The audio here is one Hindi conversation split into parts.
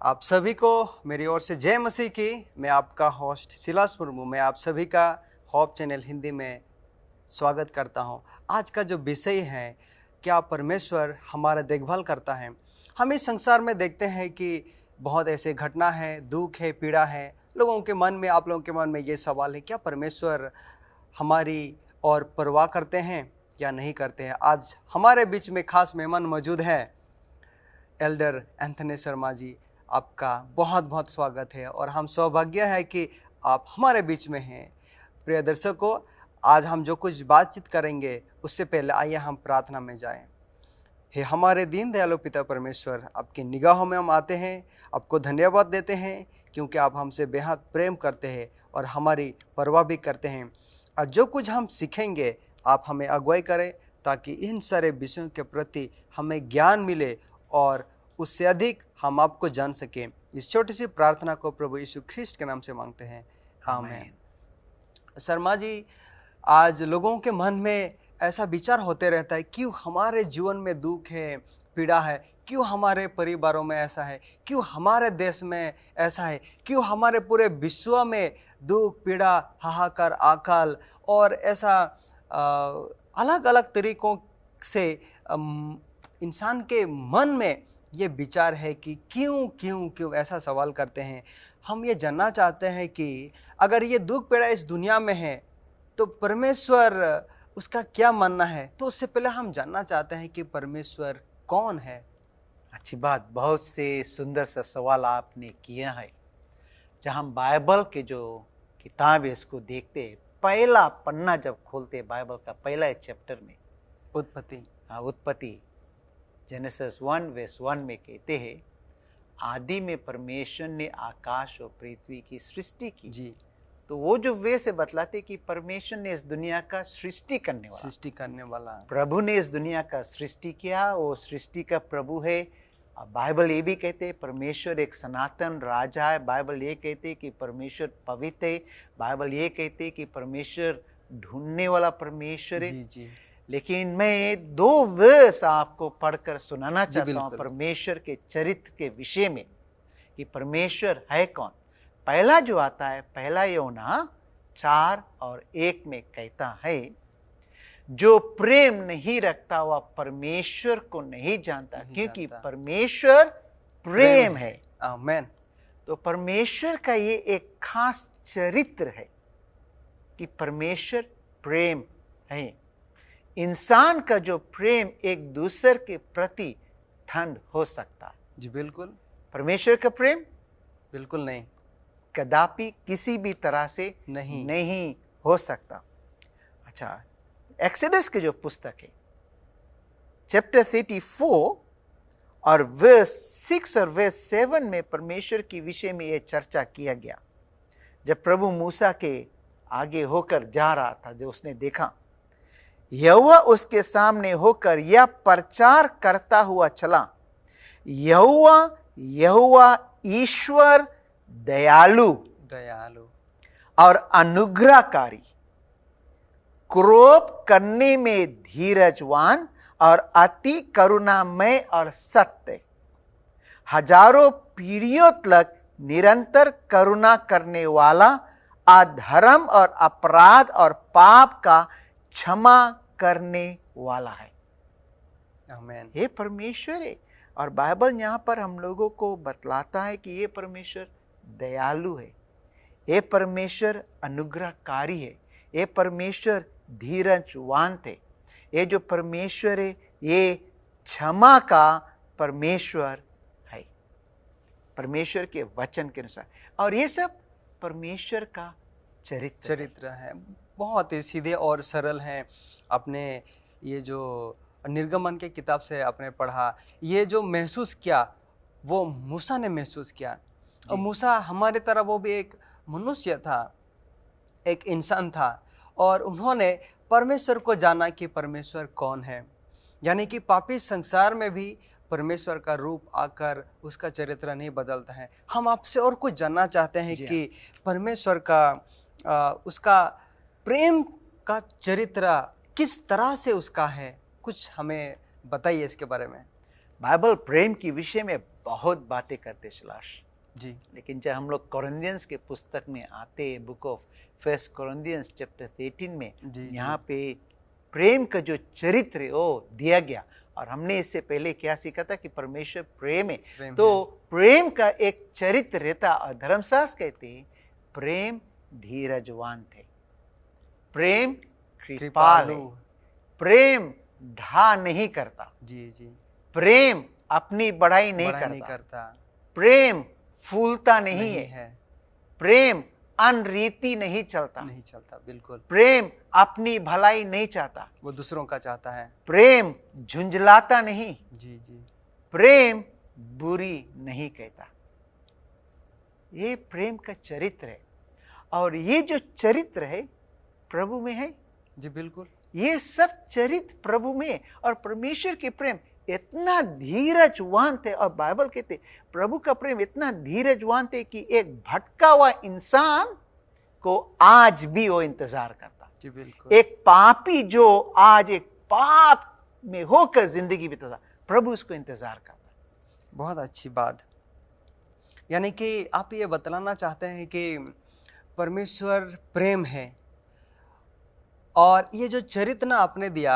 आप सभी को मेरी ओर से जय मसीह की। मैं आपका होस्ट सिलास मुर्मू, मैं आप सभी का होप चैनल हिंदी में स्वागत करता हूं। आज का जो विषय है, क्या परमेश्वर हमारा देखभाल करता है। हम इस संसार में देखते हैं कि बहुत ऐसे घटना है, दुख है, पीड़ा है। लोगों के मन में, आप लोगों के मन में ये सवाल है, क्या परमेश्वर हमारी और परवाह करते हैं या नहीं करते हैं। आज हमारे बीच में खास मेहमान मौजूद है, एल्डर एंथनी शर्मा जी। आपका बहुत बहुत स्वागत है और हम सौभाग्य है कि आप हमारे बीच में हैं। प्रिय दर्शकों, आज हम जो कुछ बातचीत करेंगे उससे पहले आइए हम प्रार्थना में जाएं। हे हमारे दीन दयालु पिता परमेश्वर, आपकी निगाहों में हम आते हैं, आपको धन्यवाद देते हैं क्योंकि आप हमसे बेहद प्रेम करते हैं और हमारी परवाह भी करते हैं। और जो कुछ हम सीखेंगे आप हमें अगुवाई करें ताकि इन सारे विषयों के प्रति हमें ज्ञान मिले और उससे अधिक हम आपको जान सकें। इस छोटी सी प्रार्थना को प्रभु यीशु ख्रिस्ट के नाम से मांगते हैं, आमीन। शर्मा जी, आज लोगों के मन में ऐसा विचार होते रहता है, क्यों हमारे जीवन में दुख है, पीड़ा है, क्यों हमारे परिवारों में ऐसा है, क्यों हमारे देश में ऐसा है, क्यों हमारे पूरे विश्व में दुख, पीड़ा, हाहाकार, अकाल और ऐसा अलग अलग तरीकों से इंसान के मन में ये विचार है कि क्यों क्यों क्यों ऐसा सवाल करते हैं। हम ये जानना चाहते हैं कि अगर ये दुख पीड़ा इस दुनिया में है तो परमेश्वर उसका क्या मानना है। तो उससे पहले हम जानना चाहते हैं कि परमेश्वर कौन है। अच्छी बात, बहुत से सुंदर सा सवाल आपने किया है। जब हम बाइबल के जो किताब है इसको देखते, पहला पन्ना जब खोलते बाइबल का पहला चैप्टर में उत्पत्ति जेनेसिस 1:1 में कहते हैं, आदि में परमेश्वर ने आकाश और पृथ्वी की सृष्टि की। जी, तो वो जो वे से बतलाते कि परमेश्वर ने इस दुनिया का सृष्टि करने वाला प्रभु ने इस दुनिया का सृष्टि किया। वो सृष्टि का प्रभु है। बाइबल ये भी कहते हैं परमेश्वर एक सनातन राजा है। बाइबल ये कहते हैं कि परमेश्वर पवित्र है। बाइबल ये कहते हैं कि परमेश्वर ढूंढने वाला परमेश्वर है। जी। लेकिन मैं 2 वर्स आपको पढ़कर सुनाना चाहता हूँ परमेश्वर के चरित्र के विषय में कि परमेश्वर है कौन। पहला जो आता है, पहला यूहन्ना 4:1 में कहता है, जो प्रेम नहीं रखता वह परमेश्वर को नहीं जानता क्योंकि परमेश्वर प्रेम है। आमीन। तो परमेश्वर का ये एक खास चरित्र है कि परमेश्वर प्रेम है। इंसान का जो प्रेम एक दूसरे के प्रति ठंड हो सकता है। जी बिल्कुल। परमेश्वर का प्रेम बिल्कुल नहीं, कदापि किसी भी तरह से नहीं हो सकता। अच्छा, एक्सोडस के जो पुस्तक है चैप्टर 34 और वर्स 6 और वर्स 7 में परमेश्वर के विषय में यह चर्चा किया गया। जब प्रभु मूसा के आगे होकर जा रहा था, जो उसने देखा, यहोवा उसके सामने होकर यह प्रचार करता हुआ चला, यहोवा यहोवा ईश्वर दयालु और अनुग्रहकारी, क्रोध करने में धीरजवान और अति करुणामय और सत्य, हजारों पीढ़ियों तक निरंतर करुणा करने वाला, अधर्म और अपराध और पाप का क्षमा करने वाला है। आमीन। ये परमेश्वर है। और बाइबल यहाँ पर हम लोगों को बतलाता है कि ये परमेश्वर दयालु है, ये परमेश्वर अनुग्रहकारी है, ये परमेश्वर धीरजवान थे। ये जो परमेश्वर है ये क्षमा का परमेश्वर है, परमेश्वर के वचन के अनुसार। और ये सब परमेश्वर का चरित्र है। बहुत ही सीधे और सरल हैं। आपने ये जो निर्गमन के किताब से आपने पढ़ा, ये जो महसूस किया वो मूसा ने महसूस किया। और मूसा हमारे तरह वो भी एक मनुष्य था, एक इंसान था, और उन्होंने परमेश्वर को जाना कि परमेश्वर कौन है। यानी कि पापी संसार में भी परमेश्वर का रूप आकर उसका चरित्र नहीं बदलता है। हम आपसे और कुछ जानना चाहते हैं कि परमेश्वर का उसका प्रेम का चरित्र किस तरह से उसका है। कुछ हमें बताइए इसके बारे में। बाइबल प्रेम के विषय में बहुत बातें करते शिलाश जी, लेकिन जब हम लोग कोरिन्थियंस के पुस्तक में आते हैं, बुक ऑफ फर्स्ट कोरिन्थियंस चैप्टर 13 में, जी, यहाँ पे प्रेम का जो चरित्र है वो दिया गया। और हमने इससे पहले क्या सीखा था कि परमेश्वर प्रेम है, तो प्रेम का एक चरित्र रहता। और धर्मशास्त्र कहते हैं प्रेम धीरजवान थे, प्रेम कृपाल है, प्रेम ढा नहीं करता, जी जी, प्रेम अपनी बढ़ाई नहीं करता, प्रेम फूलता नहीं है, प्रेम अनरीति नहीं चलता, बिल्कुल, प्रेम अपनी भलाई नहीं चाहता, वो दूसरों का चाहता है, प्रेम झुंझलाता नहीं, जी जी, प्रेम बुरी नहीं कहता। ये प्रेम का चरित्र है और ये जो चरित्र है प्रभु में है। जी बिल्कुल, ये सब चरित्र प्रभु में है। और परमेश्वर के प्रेम इतना धीरजवान थे, और बाइबल कहते प्रभु का प्रेम इतना धीरजवान थे कि एक भटका हुआ इंसान को आज भी वो इंतजार करता। जी बिल्कुल, एक पापी जो आज एक पाप में होकर जिंदगी बिताता, प्रभु उसको इंतजार करता। बहुत अच्छी बात। यानी कि आप ये बतलाना चाहते हैं कि परमेश्वर प्रेम है और ये जो चरित्र ना आपने दिया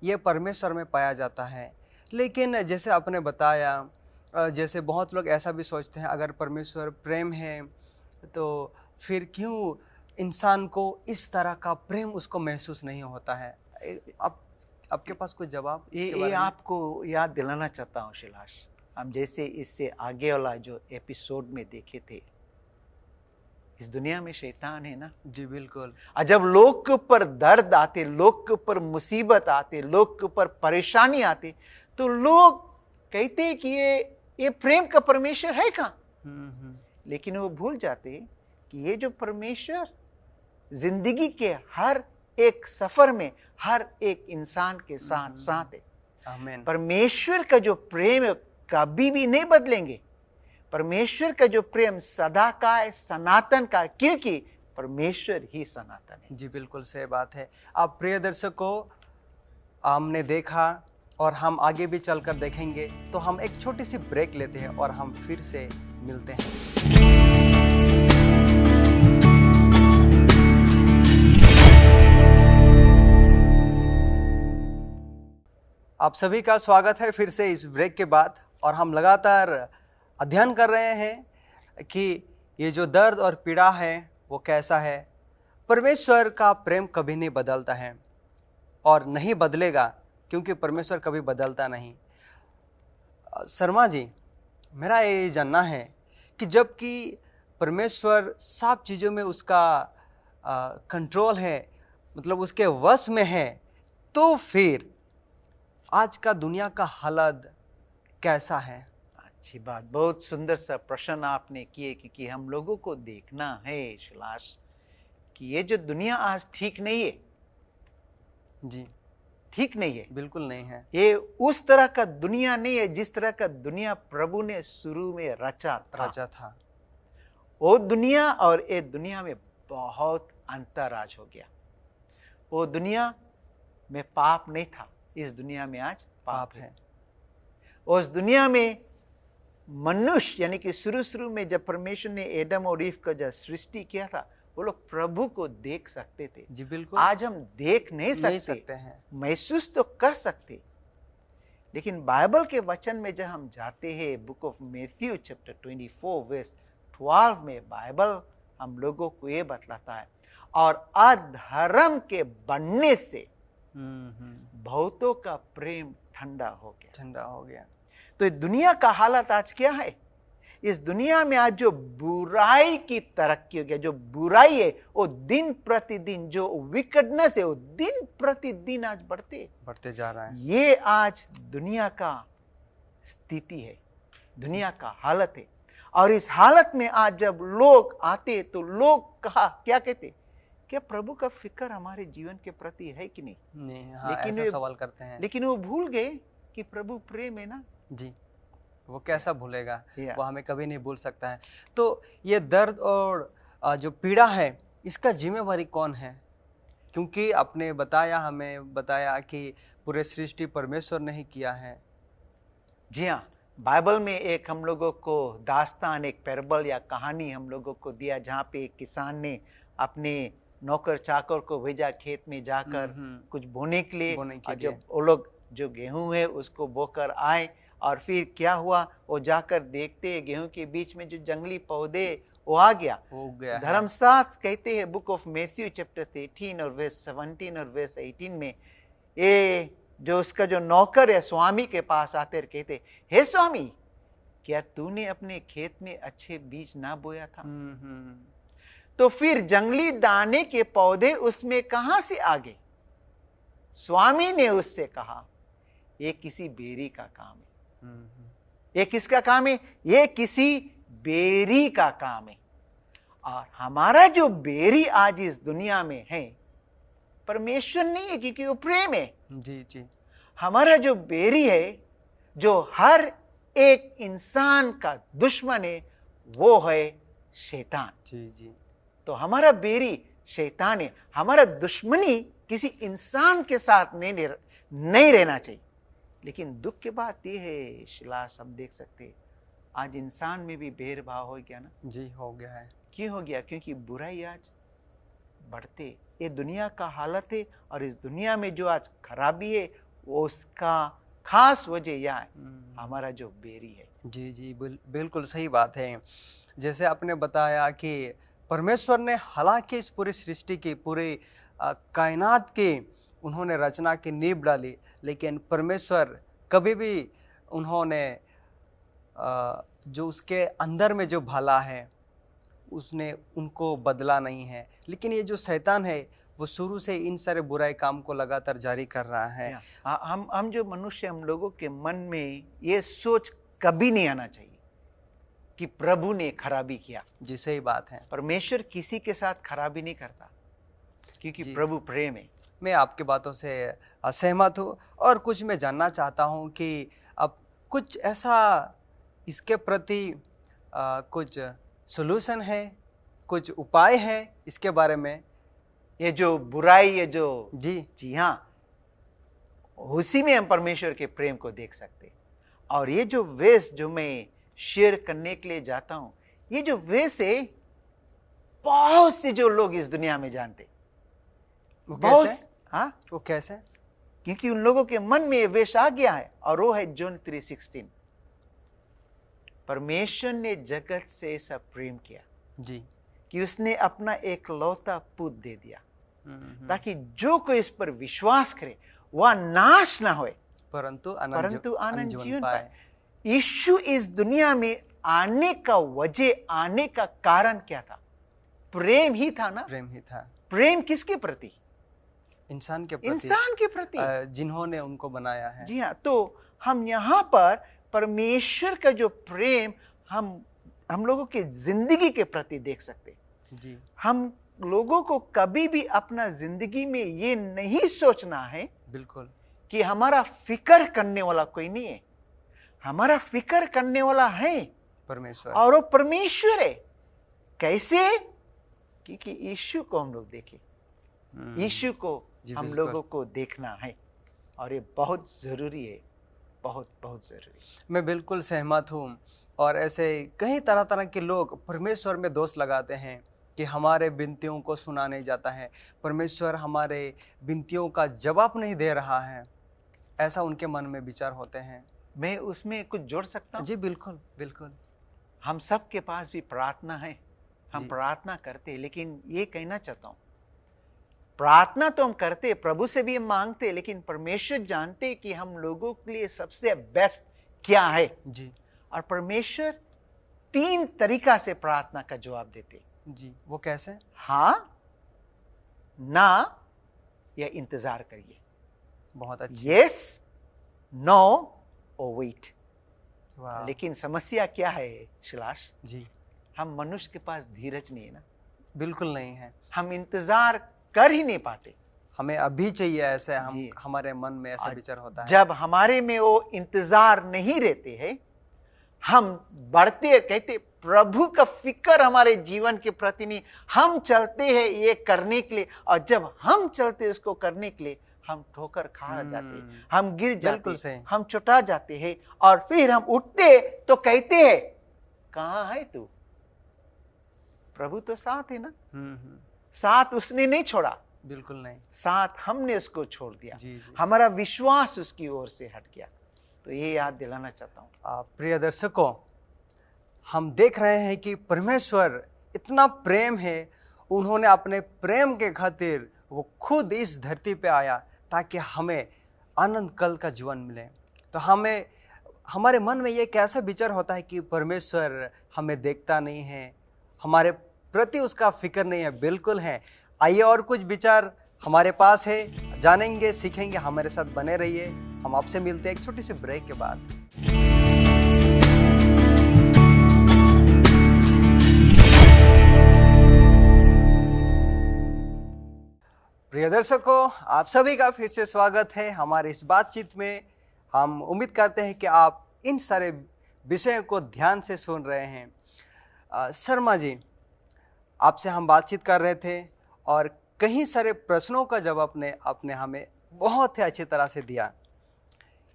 ये परमेश्वर में पाया जाता है। लेकिन जैसे आपने बताया, जैसे बहुत लोग ऐसा भी सोचते हैं अगर परमेश्वर प्रेम है तो फिर क्यों इंसान को इस तरह का प्रेम उसको महसूस नहीं होता है। आपके पास कोई जवाब? ये आपको याद दिलाना चाहता हूँ शिलाश, हम जैसे इससे आगे वाला जो एपिसोड में देखे थे, इस दुनिया में शैतान है ना। जी बिल्कुल। और जब लोग के ऊपर दर्द आते, लोग के ऊपर मुसीबत आते, लोग के ऊपर परेशानी आती, तो लोग कहते हैं कि ये प्रेम का परमेश्वर है कहाँ। लेकिन वो भूल जाते कि ये जो परमेश्वर जिंदगी के हर एक सफर में हर एक इंसान के साथ साथ है। आमीन। परमेश्वर का जो प्रेम है कभी भी नहीं बदलेंगे। परमेश्वर का जो प्रेम सदा का है, सनातन का, क्योंकि परमेश्वर ही सनातन है। जी बिल्कुल सही बात है। आप प्रिय दर्शकों, हमने देखा और हम आगे भी चलकर देखेंगे, तो हम एक छोटी सी ब्रेक लेते हैं और हम फिर से मिलते हैं। आप सभी का स्वागत है फिर से इस ब्रेक के बाद। और हम लगातार अध्ययन कर रहे हैं कि ये जो दर्द और पीड़ा है वो कैसा है। परमेश्वर का प्रेम कभी नहीं बदलता है और नहीं बदलेगा, क्योंकि परमेश्वर कभी बदलता नहीं। शर्मा जी, मेरा ये जानना है कि जबकि परमेश्वर सब चीज़ों में उसका कंट्रोल है, मतलब उसके वश में है, तो फिर आज का दुनिया का हालत कैसा है? अच्छी बात, बहुत सुंदर सा प्रश्न आपने किए, क्योंकि हम लोगों को देखना है शिलाश कि ये जो दुनिया आज ठीक नहीं है। जी, ठीक नहीं है, बिल्कुल नहीं है। ये उस तरह का दुनिया नहीं है जिस तरह का दुनिया प्रभु ने शुरू में रचा था। वो दुनिया और ये दुनिया में बहुत अंतर आज हो गया। वो दुनिया में पाप नहीं था, इस दुनिया में आज पाप है। उस दुनिया में मनुष्य, यानी कि शुरू में जब परमेश्वर ने एडम और ईव का जब सृष्टि किया था, वो लोग प्रभु को देख सकते थे। जी बिल्कुल। आज हम देख नहीं सकते हैं, महसूस तो कर सकते। लेकिन बाइबल के वचन में जब हम जाते हैं, book of Matthew chapter 24 verse 12 में बाइबल हम लोगों को ये बतलाता है, और अधर्म के बढ़ने से बहुतों का प्रेम ठंडा हो गया। तो दुनिया का हालत आज क्या है? इस दुनिया में आज जो बुराई की तरक्की हो गया, जो बुराई है वो दिन प्रतिदिन, जो विकेडनेस है वो दिन प्रतिदिन आज बढ़ते जा रहा है। ये आज दुनिया का स्थिति है, दुनिया का हालत है। और इस हालत में आज जब लोग आते तो लोग क्या कहते, क्या प्रभु का फिक्र हमारे जीवन के प्रति है कि नहीं? हाँ, लेकिन ऐसा सवाल करते हैं। लेकिन वो भूल गए कि प्रभु प्रेम है ना। जी, वो कैसा भूलेगा? वो हमें कभी नहीं भूल सकता है। तो ये दर्द और जो पीड़ा है, इसका जिम्मेवारी कौन है? क्योंकि आपने हमें बताया कि पूरे सृष्टि परमेश्वर ने ही किया है। जी हाँ, बाइबल में एक हम लोगों को दास्तान, एक पैराबल या कहानी हम लोगों को दिया, जहाँ पे एक किसान ने अपने नौकर चाकर को भेजा खेत में जाकर कुछ बोने के लिए। और जब वो लोग जो गेहूं है उसको बोकर आए, और फिर क्या हुआ, वो जाकर देखते गेहूं के बीच में जो जंगली पौधे वो आ गया। धर्मशास्त्र कहते हैं, बुक ऑफ मैथ्यू चैप्टर 13 और वर्स 17 और वर्स 18 में, ये जो उसका जो नौकर है स्वामी के पास आते और कहते, हे स्वामी, क्या तूने अपने खेत में अच्छे बीज ना बोया था? तो फिर जंगली दाने के पौधे उसमें कहां से आ गए? स्वामी ने उससे कहा, ये किसी बेरी का काम है। ये किसका काम है? ये किसी बेरी का काम है। और हमारा जो बेरी आज इस दुनिया में है परमेश्वर नहीं है, क्योंकि वो प्रेम है। जी जी। हमारा जो बेरी है, जो हर एक इंसान का दुश्मन है, वो है शैतान। जी जी। तो हमारा बेरी शैतान है। हमारा दुश्मनी किसी इंसान के साथ नहीं रहना चाहिए। लेकिन दुख की बात यह है शिलास, हम देख सकते हैं आज इंसान में भी भेदभाव हो गया ना। जी, हो गया है। क्यों हो गया? क्योंकि बुराई आज बढ़ते, ये दुनिया का हालत है। और इस दुनिया में जो आज खराबी है, वो उसका खास वजह यह है, हमारा जो बेरी है। जी जी, बिल्कुल सही बात है। जैसे आपने बताया कि परमेश्वर ने हालांकि इस पूरी सृष्टि की, पूरी कायनात की उन्होंने रचना की नींव डाली, लेकिन परमेश्वर कभी भी उन्होंने जो उसके अंदर में जो भला है उसने उनको बदला नहीं है। लेकिन ये जो शैतान है वो शुरू से इन सारे बुराई काम को लगातार जारी कर रहा है। हम जो मनुष्य, हम लोगों के मन में ये सोच कभी नहीं आना चाहिए कि प्रभु ने खराबी किया। जी, सही बात है। परमेश्वर किसी के साथ खराबी नहीं करता, क्योंकि प्रभु प्रेम है। मैं आपकी बातों से सहमत हूँ, और कुछ मैं जानना चाहता हूँ कि अब कुछ ऐसा इसके प्रति कुछ सॉल्यूशन है, कुछ उपाय है इसके बारे में? ये जो बुराई, ये जो जी हाँ, उसी में हम परमेश्वर के प्रेम को देख सकते। और ये जो वेस जो मैं शेयर करने के लिए जाता हूँ, ये जो वेस है बहुत से जो लोग इस दुनिया में जानते। बहुत हाँ, वो कैसे? क्योंकि उन लोगों के मन में ये वेश आ गया है, और वो है जॉन 3:16। परमेश्वर ने जगत से ऐसा प्रेम किया जी कि उसने अपना एक लौता पुत्र दे दिया, ताकि जो कोई इस पर विश्वास करे वह नाश ना होए, परंतु आनंद जीवन पाए। यीशु इस दुनिया में आने का वजह, आने का कारण क्या था? प्रेम ही था ना। प्रेम ही था। प्रेम किसके प्रति? इंसान के प्रति, जिन्होंने उनको बनाया है। जी हाँ। तो हम यहाँ पर परमेश्वर का जो प्रेम हम लोगों की जिंदगी के प्रति देख सकते। जी, हम लोगों को कभी भी अपना जिंदगी में ये नहीं सोचना है बिल्कुल, कि हमारा फिक्र करने वाला कोई नहीं है। हमारा फिक्र करने वाला है परमेश्वर, और वो परमेश्वर है। कैसे? क्योंकि यीशु को हम लोग देखें, यीशु को हम लोगों को देखना है, और ये बहुत जरूरी है, बहुत बहुत जरूरी। मैं बिल्कुल सहमत हूँ। और ऐसे कई तरह तरह के लोग परमेश्वर में दोष लगाते हैं कि हमारे विनतियों को सुना नहीं जाता है, परमेश्वर हमारे विनतियों का जवाब नहीं दे रहा है, ऐसा उनके मन में विचार होते हैं। मैं उसमें कुछ जोड़ सकता हूँ? जी बिल्कुल बिल्कुल। हम सब के पास भी प्रार्थना है, हम प्रार्थना करते, लेकिन ये कहना चाहता हूँ, प्रार्थना तो हम करते, प्रभु से भी हम मांगते, लेकिन परमेश्वर जानते कि हम लोगों के लिए सबसे बेस्ट क्या है। जी, और परमेश्वर 3 तरीका से प्रार्थना का जवाब देते। जी, वो कैसे? हाँ, ना, या इंतजार करिए। बहुत अच्छा। यस, नो और वेट। लेकिन समस्या क्या है शिलाश? जी, हम मनुष्य के पास धीरज नहीं है ना। बिल्कुल नहीं है। हम इंतजार कर ही नहीं पाते। हमें अभी चाहिए, ऐसे हमारे मन में ऐसा विचार होता है। जब हमारे में वो इंतजार नहीं रहते हैं, हम बढ़ते, कहते प्रभु का फिक्र हमारे जीवन के प्रति नहीं, हम चलते हैं ये करने के लिए, और जब हम चलते उसको करने के लिए, हम ठोकर खा जाते हैं, हम गिर जाते हैं, हम चुटा जाते हैं, और फिर हम उठते तो कहते हैं कहाँ है तू? प्रभु तो साथ है ना, साथ उसने नहीं छोड़ा, बिल्कुल नहीं, साथ हमने उसको छोड़ दिया। जी, जी। हमारा विश्वास उसकी ओर से हट गया। तो ये याद दिलाना चाहता हूँ। प्रिय दर्शकों, हम देख रहे हैं कि परमेश्वर इतना प्रेम है, उन्होंने अपने प्रेम के खातिर वो खुद इस धरती पे आया ताकि हमें आनंद कल का जीवन मिले। तो हमारे मन में ये कैसा विचार होता है कि परमेश्वर हमें देखता नहीं है, हमारे प्रति उसका फिक्र नहीं है? बिल्कुल है। आइए और कुछ विचार हमारे पास है, जानेंगे, सीखेंगे। हमारे साथ बने रहिए। हम आपसे मिलते हैं एक छोटी सी ब्रेक के बाद। प्रिय दर्शकों, आप सभी का फिर से स्वागत है हमारे इस बातचीत में। हम उम्मीद करते हैं कि आप इन सारे विषयों को ध्यान से सुन रहे हैं। शर्मा जी, आपसे हम बातचीत कर रहे थे और कई सारे प्रश्नों का जवाब आपने हमें बहुत ही अच्छी तरह से दिया।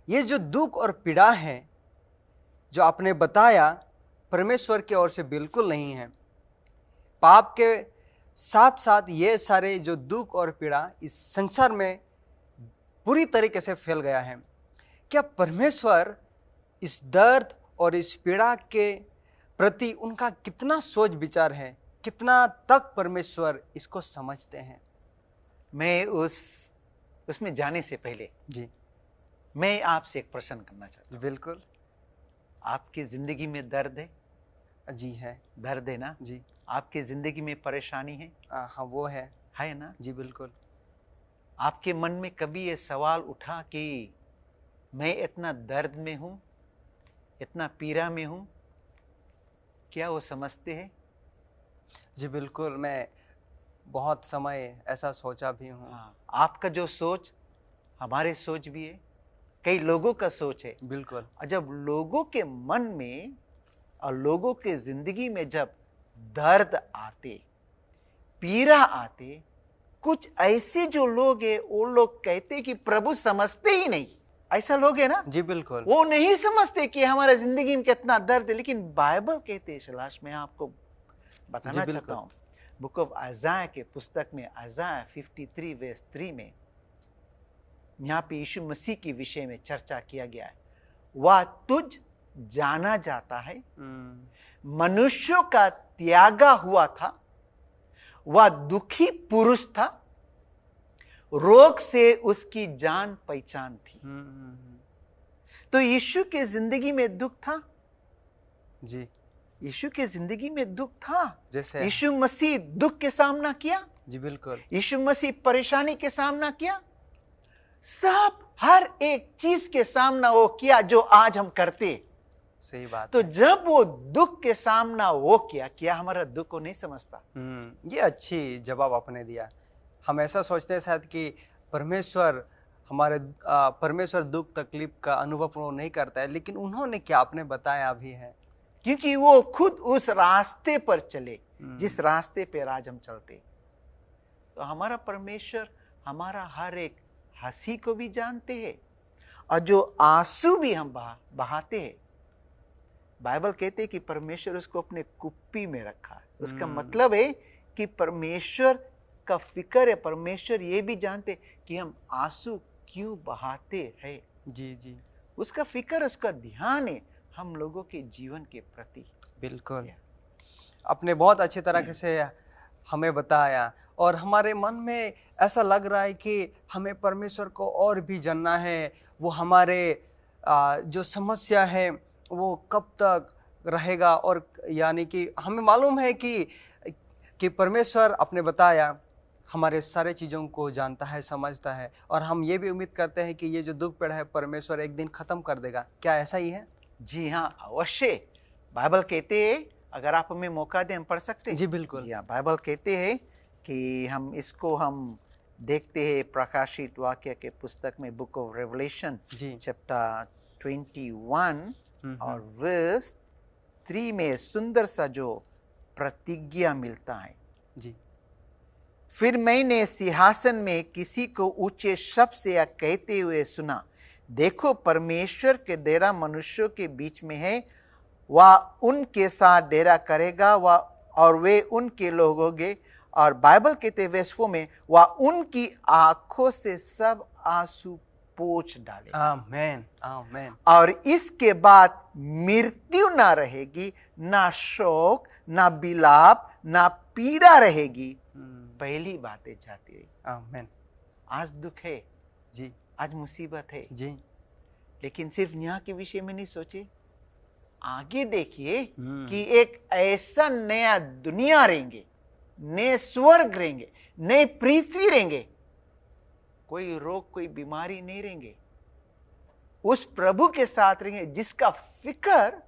ये जो दुख और पीड़ा है जो आपने बताया, परमेश्वर की ओर से बिल्कुल नहीं है। पाप के साथ साथ ये सारे जो दुख और पीड़ा इस संसार में पूरी तरीके से फैल गया है। क्या परमेश्वर इस दर्द और इस पीड़ा के प्रति उनका कितना सोच विचार है, कितना तक परमेश्वर इसको समझते हैं? मैं उसमें जाने से पहले जी, मैं आपसे एक प्रश्न करना चाहता हूँ। बिल्कुल। आपकी जिंदगी में दर्द है? जी है। दर्द है ना? जी। आपकी जिंदगी में परेशानी है? हाँ, वो है ना? जी, बिल्कुल। आपके मन में कभी ये सवाल उठा कि मैं इतना दर्द में हूं, इतना पीड़ा में हूं? क्या वो समझते हैं? जी बिल्कुल, मैं बहुत समय ऐसा सोचा भी हूँ। आपका जो सोच हमारे सोच भी है, कई लोगों का सोच है। बिल्कुल। और जब लोगों के मन में और लोगों के जिंदगी में जब दर्द आते, पीड़ा आते, कुछ ऐसे जो लोग हैं वो लोग कहते कि प्रभु समझते ही नहीं। ऐसा लोग है ना? जी बिल्कुल। वो नहीं समझते कि हमारे जिंदगी में कितना दर्द है। लेकिन बाइबल कहते हैं, शलाश में आपको बताना चाहता हूं, बुक ऑफ आइज़ाया के पुस्तक में आइज़ाया 53 वर्स 3 में यहाँ पे यीशु मसीह के विषय में चर्चा किया गया है। वह तुझ जाना जाता है, मनुष्यों का त्यागा हुआ था, वह दुखी पुरुष था, रोग से उसकी जान पहचान थी। तो यीशु के जिंदगी में दुख था। जी, यीशु के जिंदगी में दुख था। जैसे यीशु मसीह दुख के सामना किया। जी बिल्कुल। यीशु मसीह परेशानी के सामना किया। सब हर एक चीज के सामना वो किया जो आज हम करते। सही बात। तो जब वो दुख के सामना वो किया, क्या हमारा दुख को नहीं समझता? ये अच्छी जवाब आपने दिया। हम ऐसा सोचते हैं शायद कि परमेश्वर दुख तकलीफ का अनुभव नहीं करता है, लेकिन उन्होंने क्या आपने बताया भी है, क्योंकि वो खुद उस रास्ते पर चले जिस रास्ते पर आज हम चलते। तो हमारा परमेश्वर हमारा हर एक हंसी को भी जानते हैं और जो आंसू भी हम बहाते हैं। बाइबल कहते हैं कि परमेश्वर उसको अपने कुप्पी में रखा है। उसका मतलब है कि परमेश्वर का फिक्र है। परमेश्वर ये भी जानते कि हम आंसू क्यों बहाते हैं। जी जी, उसका फिक्र, उसका ध्यान है हम लोगों के जीवन के प्रति। बिल्कुल, आपने बहुत अच्छी तरह से हमें बताया और हमारे मन में ऐसा लग रहा है कि हमें परमेश्वर को और भी जानना है। वो हमारे जो समस्या है वो कब तक रहेगा, और यानी कि हमें मालूम है कि परमेश्वर आपने बताया हमारे सारे चीज़ों को जानता है, समझता है, और हम ये भी उम्मीद करते हैं कि ये जो दुख पीड़ा है परमेश्वर एक दिन ख़त्म कर देगा। क्या ऐसा ही है? जी हाँ, अवश्य। बाइबल कहते हैं, अगर आप हमें मौका दें हम पढ़ सकते हैं। जी बिल्कुल। जी हाँ, बाइबल कहते हैं कि हम देखते हैं प्रकाशित वाक्य के पुस्तक में, बुक ऑफ रेवलेशन चैप्टर 21 और वर्स 3 में सुंदर सा जो प्रतिज्ञा मिलता है। जी, फिर मैंने सिंहासन में किसी को ऊंचे शब्द से यह कहते हुए सुना, देखो परमेश्वर के डेरा मनुष्यों के बीच में है, वह उनके साथ डेरा करेगा, वह और वे उनके लोग होंगे। और बाइबल कहते हैं वर्स 4 में, वह उनकी आंखों से सब आंसू पोंछ डाले। आमीन, आमीन। और इसके बाद मृत्यु ना रहेगी, ना शोक, ना विलाप, ना पीड़ा रहेगी, पहली बातें जाती रही। आमीन। आज दुख है जी, आज मुसीबत है जी, लेकिन सिर्फ यहाँ के विषय में नहीं सोचे, आगे देखिए कि एक ऐसा नया दुनिया रहेंगे, नए स्वर्ग रहेंगे, नए पृथ्वी रहेंगे, कोई रोग कोई बीमारी नहीं रहेंगे, उस प्रभु के साथ रहेंगे जिसका फिक्र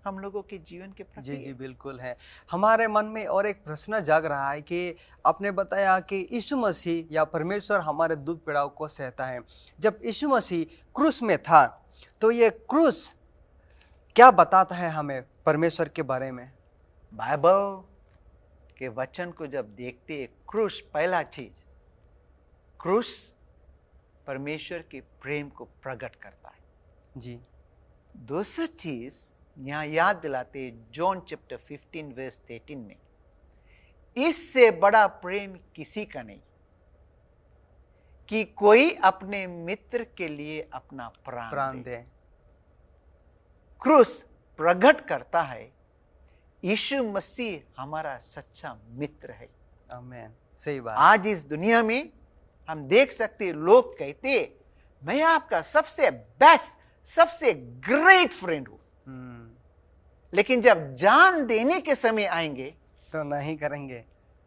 हम लोगों के जीवन के प्रति जी, जी, बिल्कुल है। हमारे मन में और एक प्रश्न जाग रहा है कि आपने बताया कि यीशु मसीह या परमेश्वर हमारे दुख पीड़ाओं को सहता है। जब यीशु मसीह क्रूस में था तो ये क्रूस क्या बताता है हमें परमेश्वर के बारे में? बाइबल के वचन को जब देखते हैं, क्रूस पहला चीज, क्रूस परमेश्वर के प्रेम को प्रकट करता है। जी। दूसरी चीज यहाँ याद दिलाते जॉन चैप्टर 15 वर्स 13 में, इससे बड़ा प्रेम किसी का नहीं कि कोई अपने मित्र के लिए अपना प्राण दे। क्रूस प्रकट करता है यीशु मसीह हमारा सच्चा मित्र है। आमीन, सही बात। आज इस दुनिया में हम देख सकते, लोग कहते मैं आपका सबसे बेस्ट, सबसे ग्रेट फ्रेंड हूं, लेकिन जब जान देने के समय आएंगे तो नहीं करेंगे।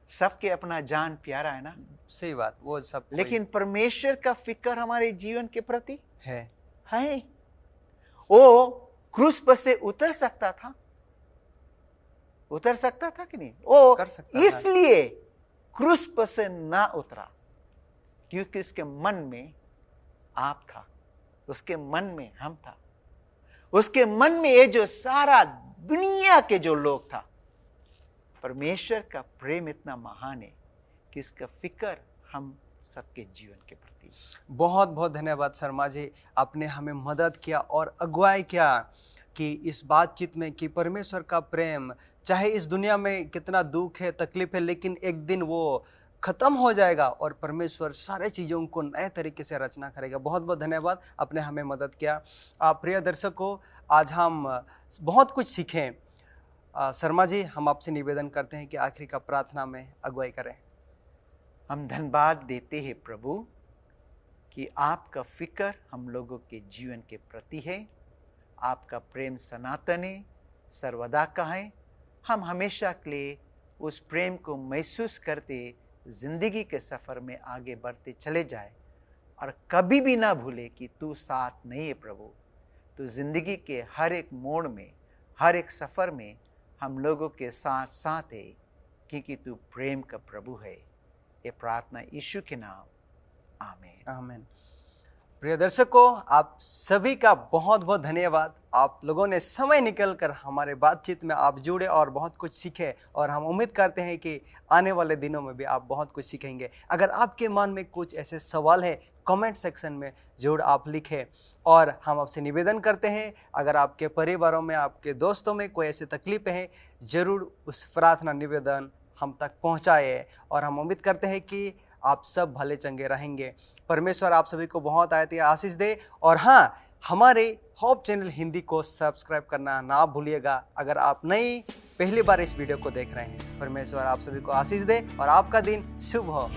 सबके अपना जान प्यारा है ना, सही बात, वो सब लेकिन परमेश्वर का फिक्र हमारे जीवन के प्रति है। वो क्रूस पर से उतर सकता था कि नहीं? वो कर सकता इसलिए क्रूस पर से ना उतरा क्योंकि उसके मन में आप था, उसके मन में हम था, उसके मन में ये जो सारा दुनिया के जो लोग था। परमेश्वर का प्रेम इतना महान है कि इसका फिक्र हम सबके जीवन के प्रति। बहुत बहुत धन्यवाद शर्मा जी, आपने हमें मदद किया और अगुवाई किया कि इस बातचीत में कि परमेश्वर का प्रेम चाहे इस दुनिया में कितना दुख है, तकलीफ है, लेकिन एक दिन वो खत्म हो जाएगा और परमेश्वर सारे चीज़ों को नए तरीके से रचना करेगा। बहुत बहुत धन्यवाद, आपने हमें मदद किया। प्रिय दर्शकों, आज हम बहुत कुछ सीखें। शर्मा जी, हम आपसे निवेदन करते हैं कि आखिरी का प्रार्थना में अगुवाई करें। हम धन्यवाद देते हैं प्रभु कि आपका फिक्र हम लोगों के जीवन के प्रति है, आपका प्रेम सनातन है, सर्वदा का है। हम हमेशा के लिए उस प्रेम को महसूस करते जिंदगी के सफ़र में आगे बढ़ते चले जाए और कभी भी ना भूले कि तू साथ नहीं है प्रभु। तो जिंदगी के हर एक मोड़ में, हर एक सफ़र में हम लोगों के साथ साथ है, क्योंकि तू प्रेम का प्रभु है। ये प्रार्थना यीशु के नाम, आमीन, आमीन। प्रिय दर्शकों, आप सभी का बहुत बहुत धन्यवाद। आप लोगों ने समय निकलकर हमारे बातचीत में आप जुड़े और बहुत कुछ सीखे, और हम उम्मीद करते हैं कि आने वाले दिनों में भी आप बहुत कुछ सीखेंगे। अगर आपके मन में कुछ ऐसे सवाल है, कमेंट सेक्शन में जरूर आप लिखें। और हम आपसे निवेदन करते हैं, अगर आपके परिवारों में, आपके दोस्तों में कोई ऐसी तकलीफें हैं, ज़रूर उस प्रार्थना निवेदन हम तक पहुँचाए। और हम उम्मीद करते हैं कि आप सब भले चंगे रहेंगे। परमेश्वर आप सभी को बहुत आयत आशीष दे। और हाँ, हमारे होप चैनल हिंदी को सब्सक्राइब करना ना भूलिएगा अगर आप पहली बार इस वीडियो को देख रहे हैं। परमेश्वर आप सभी को आशीष दे और आपका दिन शुभ हो।